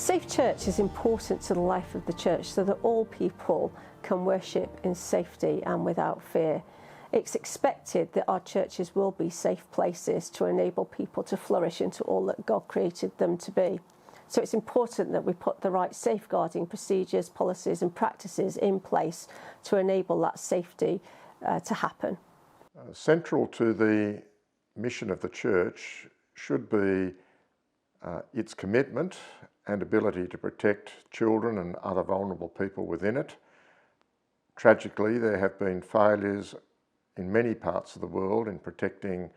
Safe Church is important to the life of the church so that all people can worship in safety and without fear. It's expected that our churches will be safe places to enable people to flourish into all that God created them to be. So it's important that we put the right safeguarding procedures, policies and practices in place to enable that safety to happen. Central to the mission of the church should be its commitment and ability to protect children and other vulnerable people within it. Tragically, there have been failures in many parts of the world in protecting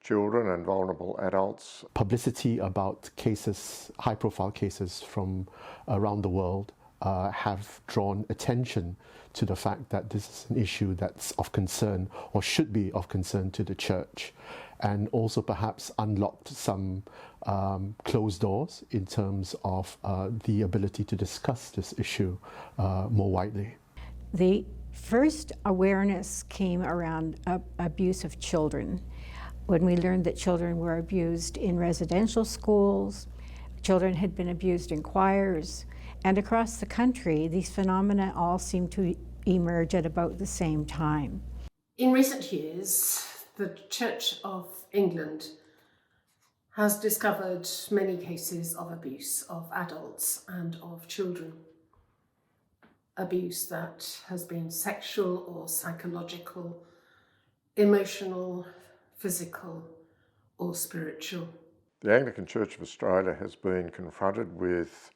children and vulnerable adults. Publicity about cases, high-profile cases from around the world have drawn attention to the fact that this is an issue that's of concern or should be of concern to the church, and also perhaps unlocked some closed doors in terms of the ability to discuss this issue more widely. The first awareness came around abuse of children, when we learned that children were abused in residential schools, children had been abused in choirs, and across the country, these phenomena all seem to emerge at about the same time. In recent years, the Church of England has discovered many cases of abuse of adults and of children. Abuse that has been sexual or psychological, emotional, physical or spiritual. The Anglican Church of Australia has been confronted with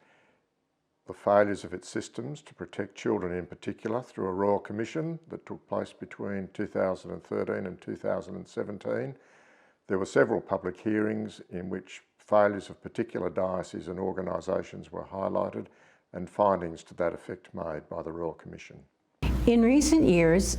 the failures of its systems to protect children in particular through a Royal Commission that took place between 2013 and 2017. There were several public hearings in which failures of particular dioceses and organisations were highlighted and findings to that effect made by the Royal Commission. In recent years,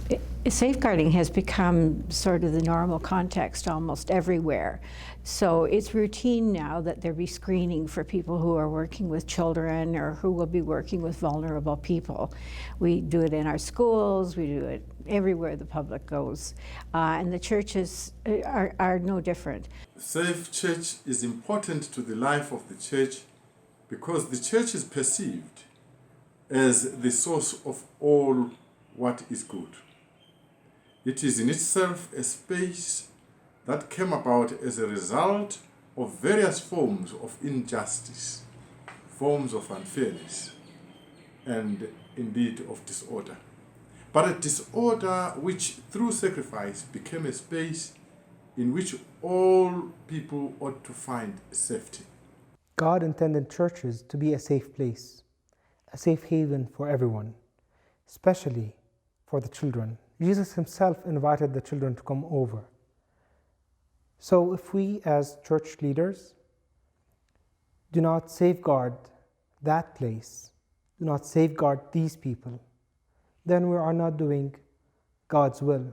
safeguarding has become sort of the normal context almost everywhere. So it's routine now that there be screening for people who are working with children or who will be working with vulnerable people. We do it in our schools, we do it everywhere the public goes, and the churches are no different. Safe Church is important to the life of the church because the church is perceived as the source of all what is good. It is in itself a space that came about as a result of various forms of injustice, forms of unfairness, and indeed of disorder. But a disorder which through sacrifice became a space in which all people ought to find safety. God intended churches to be a safe place, a safe haven for everyone, especially for the children. Jesus himself invited the children to come over. So if we as church leaders do not safeguard that place, do not safeguard these people, then we are not doing God's will.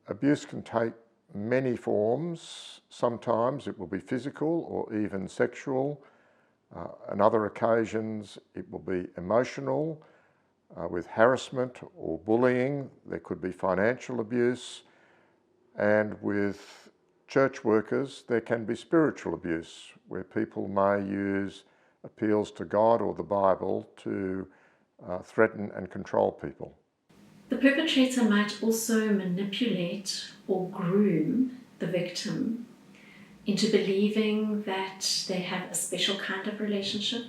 Abuse can take many forms. Sometimes it will be physical or even sexual. On other occasions it will be emotional, with harassment or bullying. There could be financial abuse, and with church workers there can be spiritual abuse, where people may use appeals to God or the Bible to threaten and control people. The perpetrator might also manipulate or groom the victim into believing that they have a special kind of relationship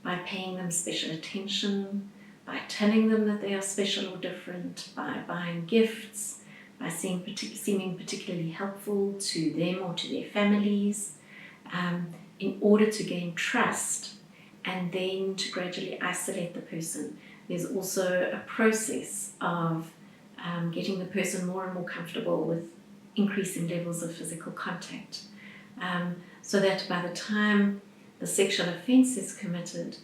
by paying them special attention, by telling them that they are special or different, by buying gifts, by seeming particularly helpful to them or to their families, in order to gain trust and then to gradually isolate the person. There's also a process of getting the person more and more comfortable with increasing levels of physical contact, so that by the time the sexual offence is committed,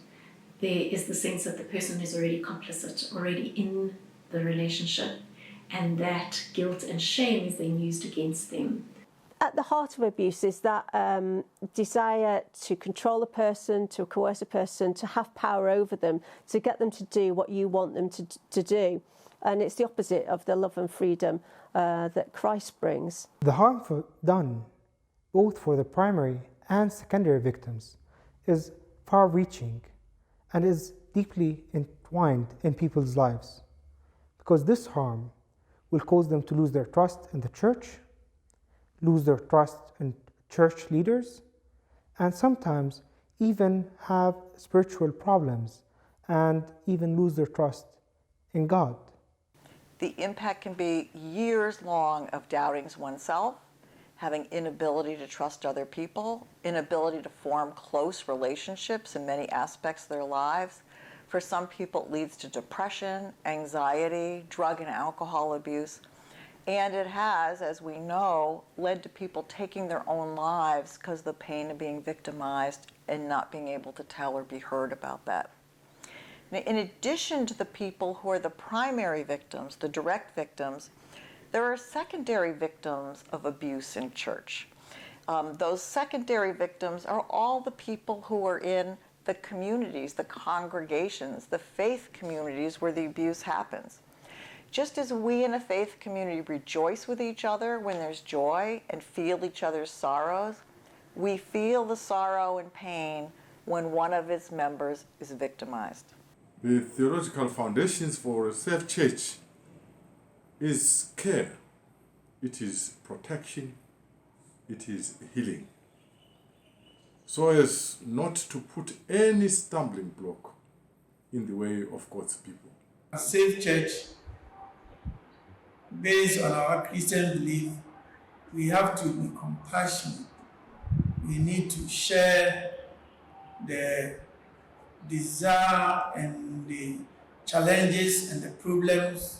there is the sense that the person is already complicit, already in the relationship, and that guilt and shame is then used against them. At the heart of abuse is that desire to control a person, to coerce a person, to have power over them, to get them to do what you want them to do. And it's the opposite of the love and freedom that Christ brings. The harm done, both for the primary and secondary victims, is far-reaching and is deeply entwined in people's lives, because this harm will cause them to lose their trust in the church, lose their trust in church leaders, and sometimes even have spiritual problems and even lose their trust in God. The impact can be years long of doubting oneself, having inability to trust other people, inability to form close relationships in many aspects of their lives. For some people, it leads to depression, anxiety, drug and alcohol abuse. And it has, as we know, led to people taking their own lives because of the pain of being victimized and not being able to tell or be heard about that. In addition to the people who are the primary victims, the direct victims, there are secondary victims of abuse in church. Those secondary victims are all the people who are in the communities, the congregations, the faith communities where the abuse happens. Just as we in a faith community rejoice with each other when there's joy and feel each other's sorrows, we feel the sorrow and pain when one of its members is victimized. The theological foundations for a safe church is care, it is protection, it is healing, so as not to put any stumbling block in the way of God's people. A safe church, based on our Christian belief, we have to be compassionate. We need to share the desire and the challenges and the problems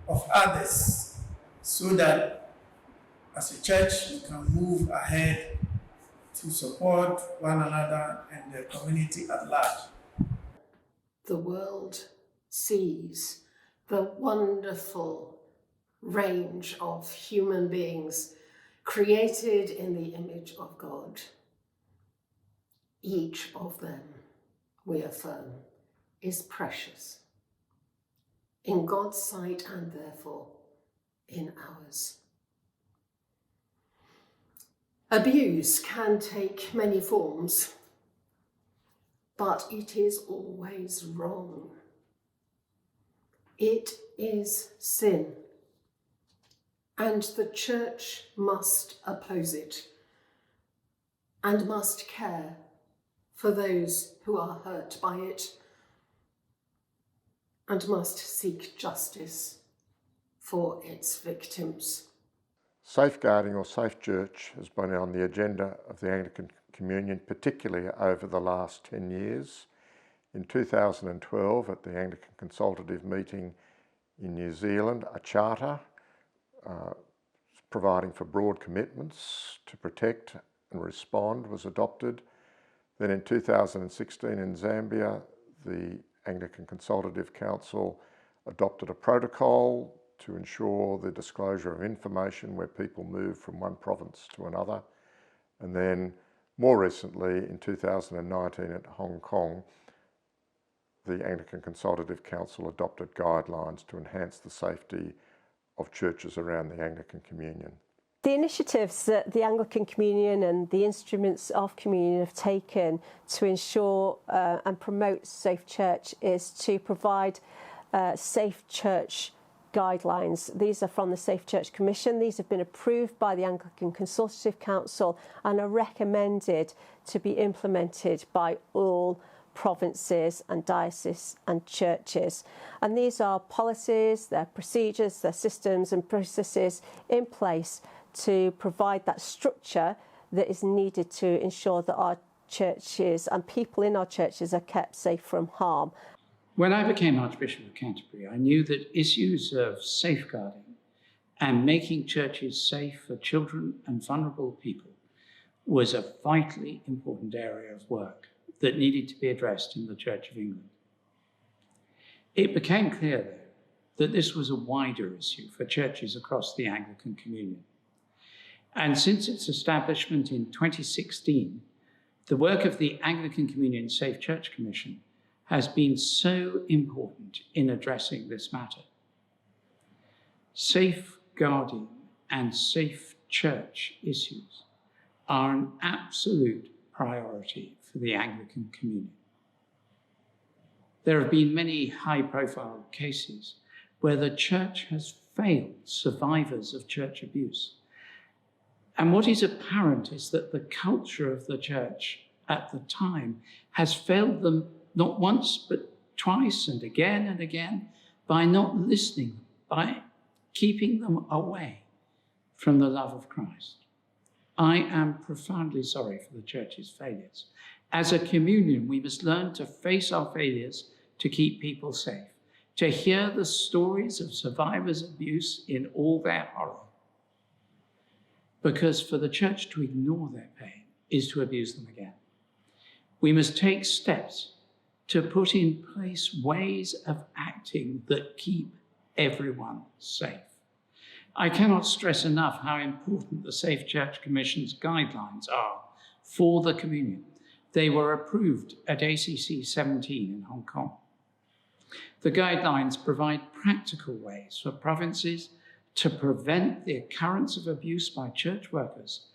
of others, so that as a church we can move ahead to support one another and the community at large. The world sees the wonderful range of human beings created in the image of God. Each of them, we affirm, is precious in God's sight and therefore in ours. Abuse can take many forms, but it is always wrong. It is sin, and the church must oppose it and must care for those who are hurt by it, and must seek justice for its victims. Safeguarding or safe church has been on the agenda of the Anglican Communion, particularly over the last 10 years. In 2012, at the Anglican Consultative meeting in New Zealand, a charter providing for broad commitments to protect and respond was adopted. Then in 2016 in Zambia, the Anglican Consultative Council adopted a protocol to ensure the disclosure of information where people move from one province to another. And then more recently, in 2019 at Hong Kong, the Anglican Consultative Council adopted guidelines to enhance the safety of churches around the Anglican Communion. The initiatives that the Anglican Communion and the instruments of communion have taken to ensure and promote safe church is to provide safe church guidelines. These are from the Safe Church Commission. These have been approved by the Anglican Consultative Council and are recommended to be implemented by all provinces and dioceses and churches. And these are policies, their procedures, their systems and processes in place to provide that structure that is needed to ensure that our churches and people in our churches are kept safe from harm. When I became Archbishop of Canterbury, I knew that issues of safeguarding and making churches safe for children and vulnerable people was a vitally important area of work that needed to be addressed in the Church of England. It became clear, though, that this was a wider issue for churches across the Anglican Communion. And since its establishment in 2016, the work of the Anglican Communion Safe Church Commission has been so important in addressing this matter. Safeguarding and safe church issues are an absolute priority for for the Anglican communion. There have been many high-profile cases where the church has failed survivors of church abuse. And what is apparent is that the culture of the church at the time has failed them not once, but twice and again by not listening, by keeping them away from the love of Christ. I am profoundly sorry for the church's failures. As a communion, we must learn to face our failures to keep people safe, to hear the stories of survivors of abuse in all their horror. Because for the church to ignore their pain is to abuse them again. We must take steps to put in place ways of acting that keep everyone safe. I cannot stress enough how important the Safe Church Commission's guidelines are for the communion. They were approved at ACSCC 17 in Hong Kong. The guidelines provide practical ways for provinces to prevent the occurrence of abuse by church workers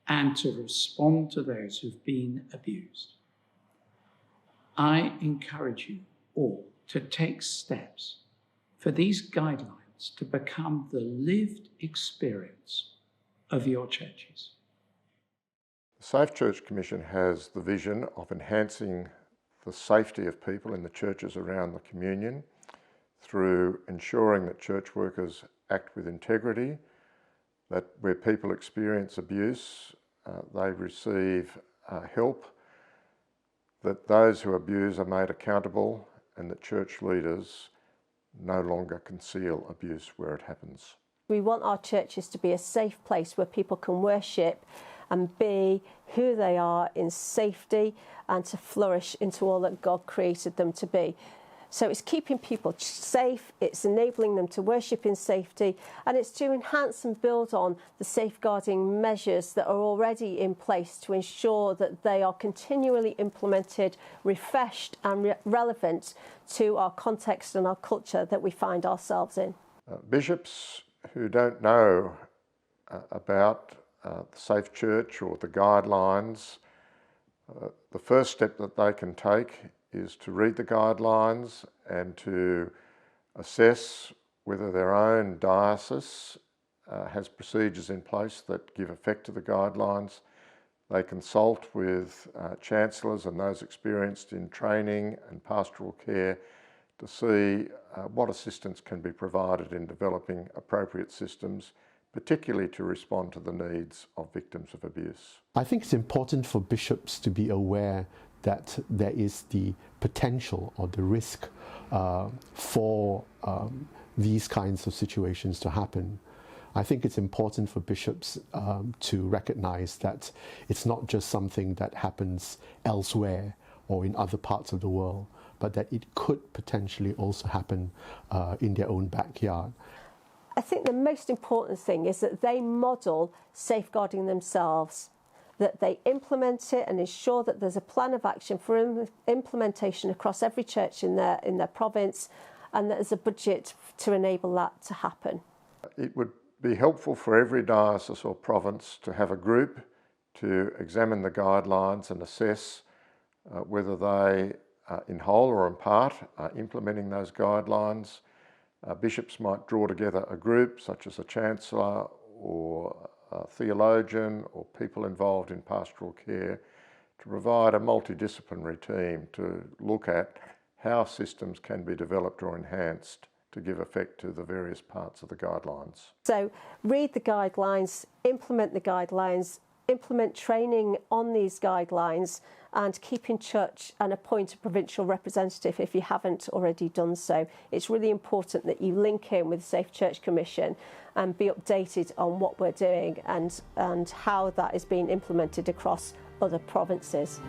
and to respond to those who've been abused. I encourage you all to take steps for these guidelines to become the lived experience of your churches. The Safe Church Commission has the vision of enhancing the safety of people in the churches around the communion through ensuring that church workers act with integrity, that where people experience abuse, they receive help, that those who abuse are made accountable, and that church leaders no longer conceal abuse where it happens. We want our churches to be a safe place where people can worship and be who they are in safety and to flourish into all that God created them to be. So it's keeping people safe, it's enabling them to worship in safety, and it's to enhance and build on the safeguarding measures that are already in place to ensure that they are continually implemented, refreshed and relevant to our context and our culture that we find ourselves in. Bishops who don't know about the Safe Church or the guidelines, the first step that they can take is to read the guidelines and to assess whether their own diocese has procedures in place that give effect to the guidelines. They consult with chancellors and those experienced in training and pastoral care to see what assistance can be provided in developing appropriate systems, particularly to respond to the needs of victims of abuse. I think it's important for bishops to be aware that there is the potential or the risk for these kinds of situations to happen. I think it's important for bishops to recognize that it's not just something that happens elsewhere or in other parts of the world, but that it could potentially also happen in their own backyard. I think the most important thing is that they model safeguarding themselves, that they implement it and ensure that there's a plan of action for implementation across every church in their province, and that there's a budget to enable that to happen. It would be helpful for every diocese or province to have a group to examine the guidelines and assess whether they, in whole or in part, are implementing those guidelines. Bishops might draw together a group, such as a chancellor or a theologian or people involved in pastoral care, to provide a multidisciplinary team to look at how systems can be developed or enhanced to give effect to the various parts of the guidelines. So read the guidelines, implement training on these guidelines, and keep in touch and appoint a provincial representative if you haven't already done so. It's really important that you link in with the Safe Church Commission and be updated on what we're doing and how that is being implemented across other provinces.